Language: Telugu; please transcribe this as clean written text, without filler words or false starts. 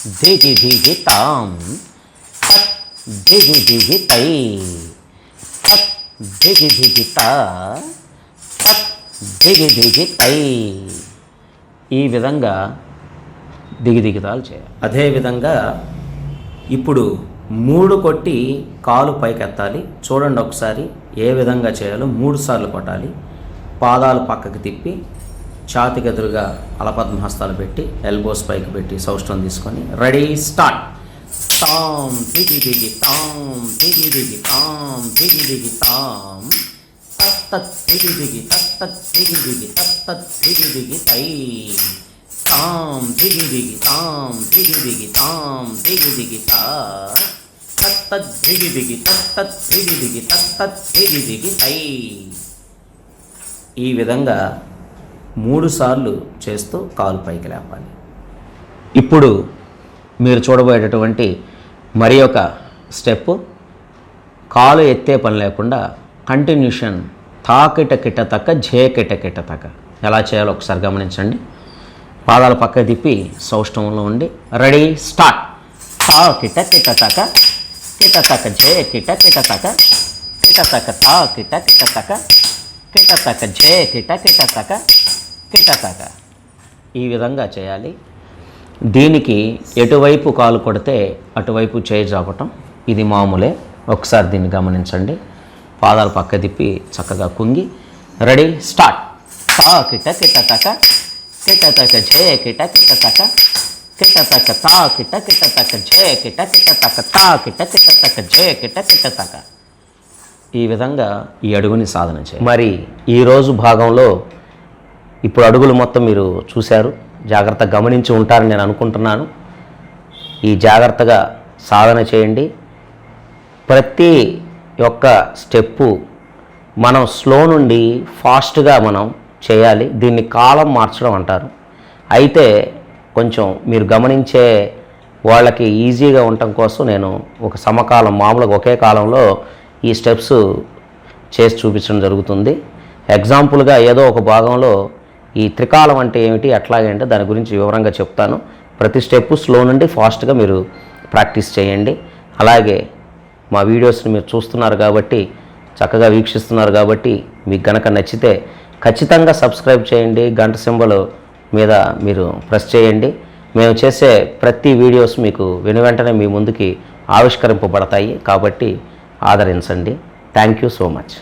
దిగి దిగి తాం తత్ దిగి దిగి తై తత్ దిగి దిగి తా తత్ దిగి దిగి తై. ఈ విధంగా దిగిదిగితాలు చేయాలి. అదేవిధంగా ఇప్పుడు 3 కొట్టి కాలు పైకెత్తాలి. చూడండి ఒకసారి ఏ విధంగా చేయాలో. 3 సార్లు కొట్టాలి. పాదాలు పక్కకి తిప్పి ఛాతికి ఎదురుగా అలపద్మహస్తాలు పెట్టి ఎల్బోస్ పైకి పెట్టి సౌష్ఠవం తీసుకొని రెడీ స్టార్ట్. తాం దిగి దిగి తాం దిగి దిగి తాం దిగి దిగి తాం తత్ దిగి దిగి తత్ దిగి దిగి తత్ దిగి దిగి తై తాం దిగి దిగి తాం దిగి దిగి తాం దిగి దిగి తా తత్ దిగి దిగి తత్ దిగి దిగి తత్ దిగి దిగి తై. ఈ విధంగా 3 సార్లు చేస్తూ కాలు పైకి లేపాలి. ఇప్పుడు మీరు చూడబోయేటటువంటి మరి ఒక స్టెప్, కాలు ఎత్తే పని లేకుండా కంటిన్యూషన్ తా కిట కిట తక్క జే కిట కిట తక్క ఎలా చేయాలో ఒకసారి గమనించండి. పాదాలు పక్క తిప్పి సౌష్ఠవంలో ఉండి రెడీ స్టార్ట్. తా కిట కిట తక కిట తక జే కిట కిట తక కిట తక తా కిట కిట తక కిట తక జే కిట కిట తక కిట తక. ఈ విధంగా చేయాలి. దీనికి ఎటువైపు కాలు కొడితే అటువైపు చేయి చాపటం ఇది మామూలే. ఒకసారి దీన్ని గమనించండి. పాదాలు పక్క తిప్పి చక్కగా కుంగి రెడీ స్టార్ట్. తా కిట కిట తక కిట తక జే కిట కిట తక కిట తక తా కిట కిట తక జే కిట కిట తక తా కిట కిట తక జే కిట కిట తక. ఈ విధంగా ఈ అడుగుని సాధన చేయాలి. మరి ఈరోజు భాగంలో ఇప్పుడు అడుగులు మొత్తం మీరు చూశారు, జాగ్రత్తగా గమనించి ఉంటారని నేను అనుకుంటున్నాను. ఈ జాగ్రత్తగా సాధన చేయండి. ప్రతి ఒక్క స్టెప్పు మనం స్లో నుండి ఫాస్ట్గా మనం చేయాలి. దీన్ని కాలం మార్చడం అంటారు. అయితే కొంచెం మీరు గమనించే వాళ్ళకి ఈజీగా ఉండటం కోసం నేను ఒక సమకాలం, మామూలుగా ఒకే కాలంలో ఈ స్టెప్స్ చేసి చూపించడం జరుగుతుంది. ఎగ్జాంపుల్గా ఏదో ఒక భాగంలో ఈ త్రికాలం అంటే ఏమిటి, ఎట్లాగంటే దాని గురించి వివరంగా చెప్తాను. ప్రతి స్టెప్పు స్లో నుండి ఫాస్ట్గా మీరు ప్రాక్టీస్ చేయండి. అలాగే మా వీడియోస్ని మీరు చూస్తున్నారు కాబట్టి, చక్కగా వీక్షిస్తున్నారు కాబట్టి, మీకు గనక నచ్చితే ఖచ్చితంగా సబ్స్క్రైబ్ చేయండి. గంట సింబల్ మీద మీరు ప్రెస్ చేయండి. మేము చేసే ప్రతి వీడియోస్ మీకు వెనువెంటనే మీ ముందుకి ఆవిష్కరింపబడతాయి. కాబట్టి ఆదరించండి. Thank you so much.